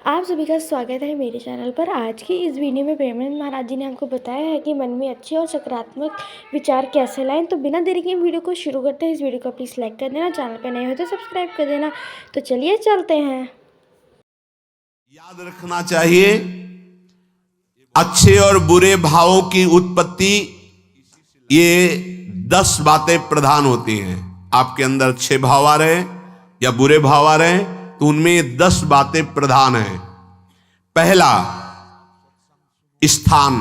आप सभी का स्वागत है मेरे चैनल पर। आज की इस वीडियो में प्रेमानंद महाराज जी ने हमको बताया है कि मन में अच्छे और सकारात्मक विचार कैसे लाएं। तो बिना देरी के वीडियो को शुरू करते हैं। इस वीडियो को प्लीज़ लाइक कर देना, चैनल पर नए हो तो सब्सक्राइब कर देना। तो चलिए चलते हैं। याद रखना चाहिए, अच्छे और बुरे भावों की उत्पत्ति, ये 10 बातें प्रधान होती हैं। आपके अंदर अच्छे भाव आ रहे हैं या बुरे भाव आ रहे हैं तो उनमें 10 बातें प्रधान हैं। पहला, स्थान।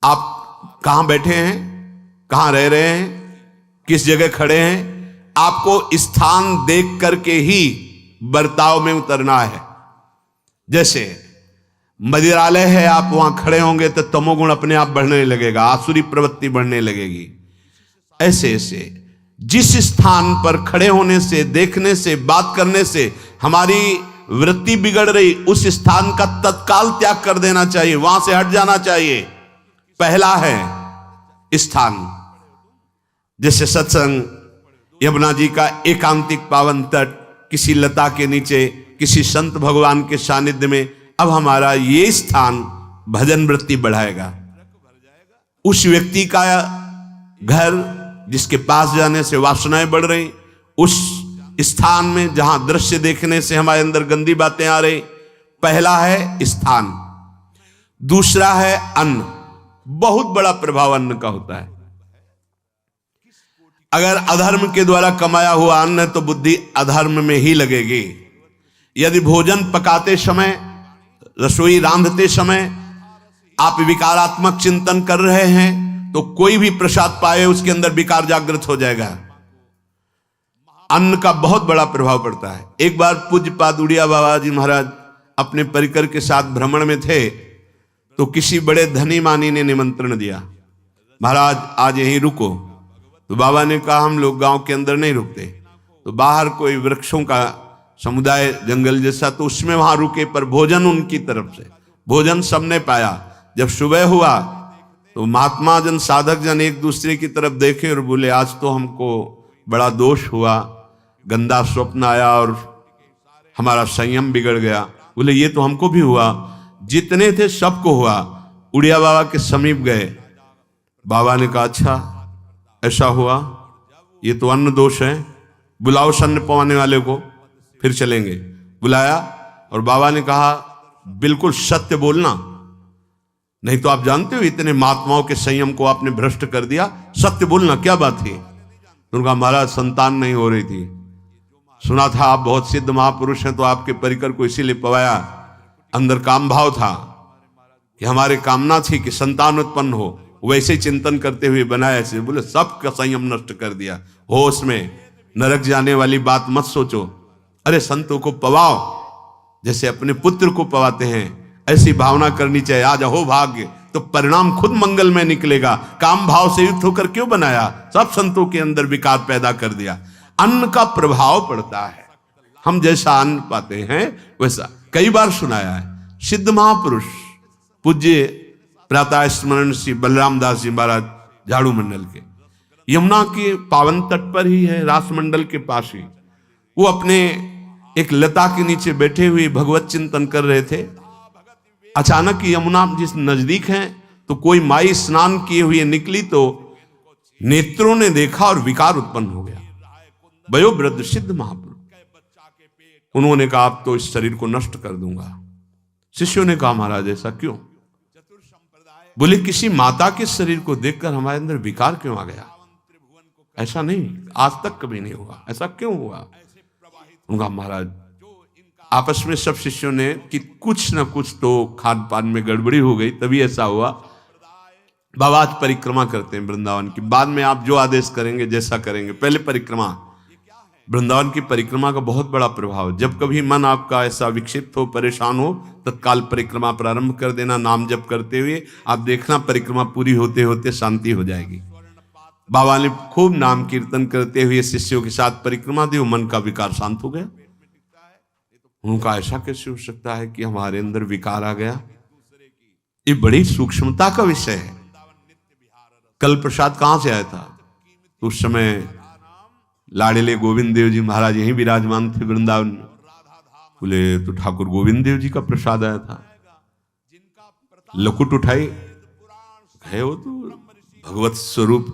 आप कहां बैठे हैं, कहां रह रहे हैं, किस जगह खड़े हैं, आपको स्थान देख करके ही बर्ताव में उतरना है। जैसे मदिरालय है, आप वहां खड़े होंगे तो तमोगुण अपने आप बढ़ने लगेगा, आसुरी प्रवृत्ति बढ़ने लगेगी। ऐसे ऐसे जिस स्थान पर खड़े होने से, देखने से, बात करने से हमारी वृत्ति बिगड़ रही, उस स्थान का तत्काल त्याग कर देना चाहिए, वहां से हट जाना चाहिए। पहला है स्थान। जैसे सत्संग, यमुना जी का एकांतिक पावन तट, किसी लता के नीचे, किसी संत भगवान के सानिध्य में, अब हमारा ये स्थान भजन वृत्ति बढ़ाएगा। उस व्यक्ति का घर जिसके पास जाने से वासनाएं बढ़ रही, उस स्थान में जहां दृश्य देखने से हमारे अंदर गंदी बातें आ रही, पहला है स्थान। दूसरा है अन्न। बहुत बड़ा प्रभाव अन्न का होता है। अगर अधर्म के द्वारा कमाया हुआ अन्न है तो बुद्धि अधर्म में ही लगेगी। यदि भोजन पकाते समय, रसोई रांधते समय आप विकारात्मक चिंतन कर रहे हैं तो कोई भी प्रसाद पाए उसके अंदर विकार जागृत हो जाएगा। अन्न का बहुत बड़ा प्रभाव पड़ता है। एक बार पूज्यपाद उड़िया बाबा जी महाराज अपने परिकर के साथ भ्रमण में थे तो किसी बड़े धनी मानी ने निमंत्रण दिया, महाराज आज यहीं रुको। तो बाबा ने कहा हम लोग गांव के अंदर नहीं रुकते, तो बाहर कोई वृक्षों का समुदाय, जंगल जैसा, तो उसमें वहां रुके, पर भोजन उनकी तरफ से, भोजन सबने पाया। जब सुबह हुआ तो महात्मा जन, साधक जन एक दूसरे की तरफ देखे और बोले आज तो हमको बड़ा दोष हुआ, गंदा स्वप्न आया और हमारा संयम बिगड़ गया। बोले ये तो हमको भी हुआ, जितने थे सबको हुआ। उड़िया बाबा के समीप गए, बाबा ने कहा अच्छा ऐसा हुआ, ये तो अन्न दोष है, बुलाओ सन्न पवाने वाले को, फिर चलेंगे। बुलाया और बाबा ने कहा बिल्कुल सत्य बोलना, नहीं तो आप जानते हो इतने महात्माओं के संयम को आपने भ्रष्ट कर दिया, सत्य बोलना क्या बात थी। उनका महाराज संतान नहीं हो रही थी, सुना था आप बहुत सिद्ध महापुरुष हैं तो आपके परिकर को इसीलिए पवाया, अंदर काम भाव था कि हमारे कामना थी कि संतान उत्पन्न हो, वैसे चिंतन करते हुए बनाया ऐसे। बोले सबका संयम नष्ट कर दिया। होश में, नरक जाने वाली बात मत सोचो। अरे संतों को पवाओ जैसे अपने पुत्र को पवाते हैं, ऐसी भावना करनी चाहिए। आज हो भाग्य तो परिणाम खुद मंगल में निकलेगा। काम भाव से युक्त होकर क्यों बनाया, सब संतों के अंदर विकार पैदा कर दिया। अन्न का प्रभाव पड़ता है, हम जैसा अन्न पाते हैं वैसा। कई बार सुनाया है, सिद्ध महापुरुष पूज्य प्रातः स्मरण श्री बलराम दास जी महाराज झाड़ू मंडल के, यमुना के पावन तट पर ही है, रास मंडल के पास ही, वो अपने एक लता के नीचे बैठे हुए भगवत चिंतन कर रहे थे। अचानक यमुना जिस नजदीक है तो कोई माई स्नान किए हुए निकली तो नेत्रों ने देखा और विकार उत्पन्न हो गया। वयोवृद्ध सिद्ध महापुरुष, उन्होंने कहा अब तो इस शरीर को नष्ट कर दूंगा। शिष्यों ने कहा महाराज ऐसा क्यों? बोले किसी माता के शरीर को देखकर हमारे अंदर विकार क्यों आ गया? ऐसा नहीं, आज तक कभी नहीं हुआ, ऐसा क्यों हुआ? उनका महाराज आपस में सब शिष्यों ने कि कुछ ना कुछ तो खान पान में गड़बड़ी हो गई तभी ऐसा हुआ। बाबा आज परिक्रमा करते हैं वृंदावन की, बाद में आप जो आदेश करेंगे जैसा करेंगे, पहले परिक्रमा। वृंदावन की परिक्रमा का बहुत बड़ा प्रभाव। जब कभी मन आपका ऐसा विक्षिप्त हो, परेशान हो, तत्काल परिक्रमा प्रारंभ कर देना, नाम जप करते हुए। आप देखना परिक्रमा पूरी होते होते शांति हो जाएगी। बाबा ने खूब नाम कीर्तन करते हुए शिष्यों के साथ परिक्रमा दी, मन का विकार शांत हो गया। उनका ऐसा कैसे हो सकता है कि हमारे अंदर विकार आ गया? ये बड़ी सूक्ष्मता का विषय है। कल प्रसाद कहां से आया था? तो उस समय लाड़िले गोविंद देव जी महाराज यहीं विराजमान थे वृंदावन में। बोले तो ठाकुर गोविंद देव जी का प्रसाद आया था। लकुट उठाई, है वो तो भगवत स्वरूप।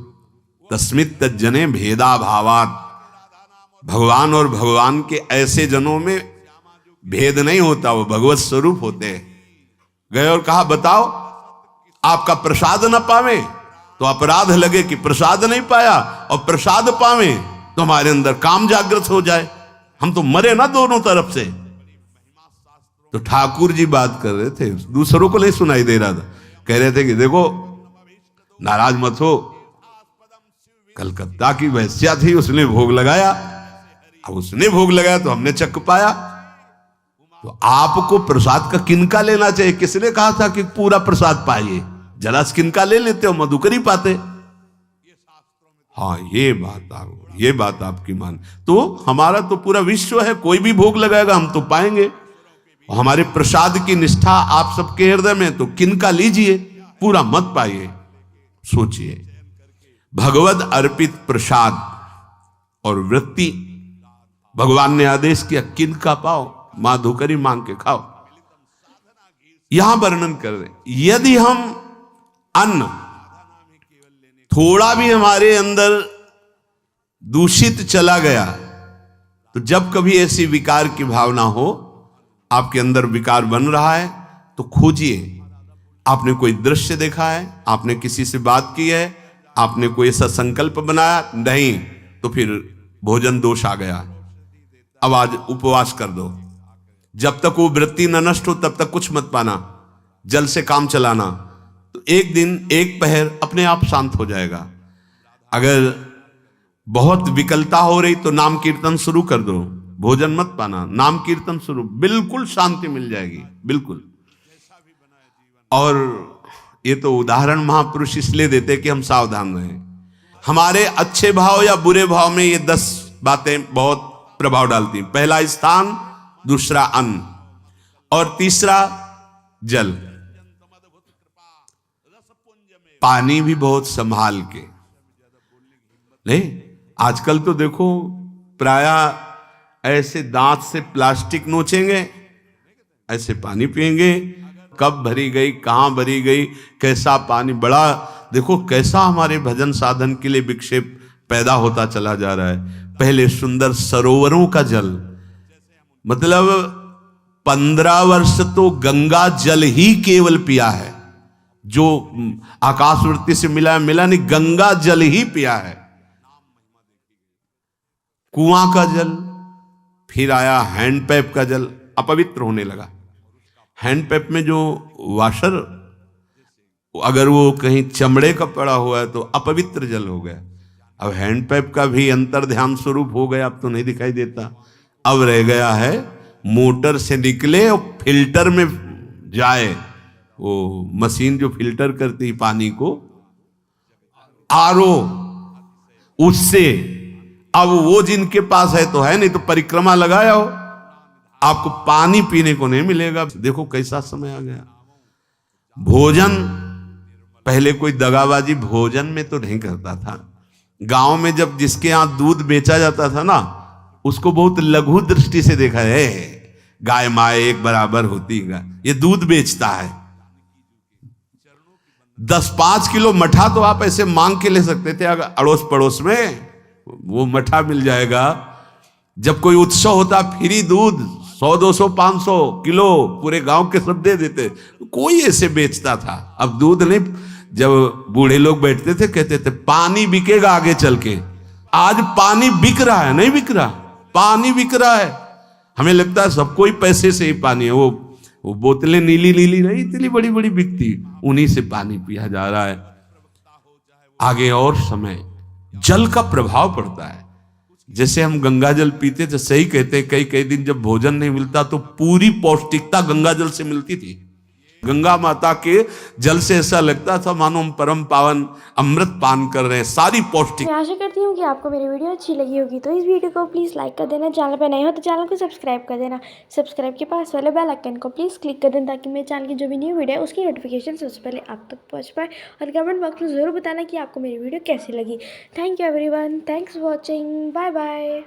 तस्मित तज्जने भेदा भावात, भगवान और भगवान के ऐसे जनों में भेद नहीं होता, वो भगवत स्वरूप होते हैं। गए और कहा बताओ, आपका प्रसाद न पावे तो अपराध लगे कि प्रसाद नहीं पाया, और प्रसाद पावे तो हमारे अंदर काम जागृत हो जाए, हम तो मरे ना दोनों तरफ से। तो ठाकुर जी बात कर रहे थे, दूसरों को नहीं सुनाई दे रहा था। कह रहे थे कि देखो नाराज मत हो, कलकत्ता की वैश्या थी, उसने भोग लगाया, अब उसने भोग लगाया तो हमने चख पाया, तो आपको प्रसाद का किनका लेना चाहिए? किसने कहा था कि पूरा प्रसाद पाइए? जरा किनका ले लेते हो, मधुकरी पाते। हाँ ये बात आपकी मान। तो हमारा तो पूरा विश्व है, कोई भी भोग लगाएगा हम तो पाएंगे। हमारे प्रसाद की निष्ठा आप सबके हृदय में, तो किनका लीजिए, पूरा मत पाइए। सोचिए, भगवद अर्पित प्रसाद और वृत्ति, भगवान ने आदेश किया किनका पाओ, माधुकरी मांग के खाओ। यहां वर्णन कर रहे, यदि हम अन्न थोड़ा भी हमारे अंदर दूषित चला गया, तो जब कभी ऐसी विकार की भावना हो, आपके अंदर विकार बन रहा है, तो खोजिए। आपने कोई दृश्य देखा है, आपने किसी से बात की है, आपने कोई ऐसा संकल्प बनाया नहीं, तो फिर भोजन दोष आ गया। अब आज उपवास कर दो, जब तक वो वृत्ति न नष्ट हो तब तक कुछ मत पाना, जल से काम चलाना, तो एक दिन एक पहर अपने आप शांत हो जाएगा। अगर बहुत विकलता हो रही तो नाम कीर्तन शुरू कर दो, भोजन मत पाना, नाम कीर्तन शुरू, बिल्कुल शांति मिल जाएगी, बिल्कुल। और ये तो उदाहरण महापुरुष इसलिए देते कि हम सावधान रहें। हमारे अच्छे भाव या बुरे भाव में ये 10 बातें बहुत प्रभाव डालती हैं। पहला स्थान, दूसरा अन्न, और तीसरा जल। पानी भी बहुत संभाल के नहीं। आजकल तो देखो प्रायः ऐसे दांत से प्लास्टिक नोचेंगे, ऐसे पानी पिएंगे, कब भरी गई, कहां भरी गई, कैसा पानी। बड़ा देखो कैसा हमारे भजन साधन के लिए विक्षेप पैदा होता चला जा रहा है। पहले सुंदर सरोवरों का जल, मतलब 15 वर्ष तो गंगा जल ही केवल पिया है, जो आकाशवृत्ति से मिला नहीं, गंगा जल ही पिया है। कुआं का जल, फिर आया हैंडपैप का जल, अपवित्र होने लगा। हैंडपैप में जो वाशर, अगर वो कहीं चमड़े का पड़ा हुआ है तो अपवित्र जल हो गया। अब हैंडपैप का भी अंतर ध्यान स्वरूप हो गया, अब तो नहीं दिखाई देता। अब रह गया है मोटर से निकले और फिल्टर में जाए, वो मशीन जो फिल्टर करती पानी को, आरओ, उससे। अब वो जिनके पास है तो है, नहीं तो परिक्रमा लगाया हो, आपको पानी पीने को नहीं मिलेगा। देखो कैसा समय आ गया। भोजन, पहले कोई दगाबाजी भोजन में तो नहीं करता था। गांव में जब जिसके यहां दूध बेचा जाता था ना, उसको बहुत लघु दृष्टि से देखा है, गाय माए एक बराबर होती है, ये दूध बेचता है। 10-5 किलो मठा तो आप ऐसे मांग के ले सकते थे, अगर अड़ोस पड़ोस में वो मठा मिल जाएगा। जब कोई उत्सव होता, फ्री दूध 100, 200, 500 किलो पूरे गांव के सब दे देते, कोई ऐसे बेचता था। अब दूध नहीं, जब बूढ़े लोग बैठते थे कहते थे पानी बिकेगा आगे चल के। आज पानी बिक रहा है, नहीं बिक रहा, पानी बिक रहा है। हमें लगता है सबको ही पैसे से ही पानी है। वो बोतलें नीली नीली नहीं, इतनी बड़ी बड़ी बिकती, उन्हीं से पानी पिया जा रहा है। आगे और समय जल का प्रभाव पड़ता है। जैसे हम गंगा जल पीते थे, सही कहते हैं, कई कई दिन जब भोजन नहीं मिलता तो पूरी पौष्टिकता गंगा जल से मिलती थी। गंगा माता के जल से ऐसा लगता था मानो हम परम पावन अमृत पान कर रहे हैं, सारी पौष्टिक। मैं आशा करती हूँ कि आपको मेरी वीडियो अच्छी लगी होगी, तो इस वीडियो को प्लीज़ लाइक कर देना। चैनल पर नए हो तो चैनल को सब्सक्राइब कर देना। सब्सक्राइब के पास वाले बेल आइकन को प्लीज़ क्लिक कर देना, ताकि मेरे चैनल की जो भी न्यू वीडियो है उसकी नोटिफिकेशन सबसे पहले आप तक पहुँच पाए। और कमेंट बॉक्स में ज़रूर बताना कि आपको मेरी वीडियो कैसी लगी। Thank you everyone, thanks for watching, bye bye.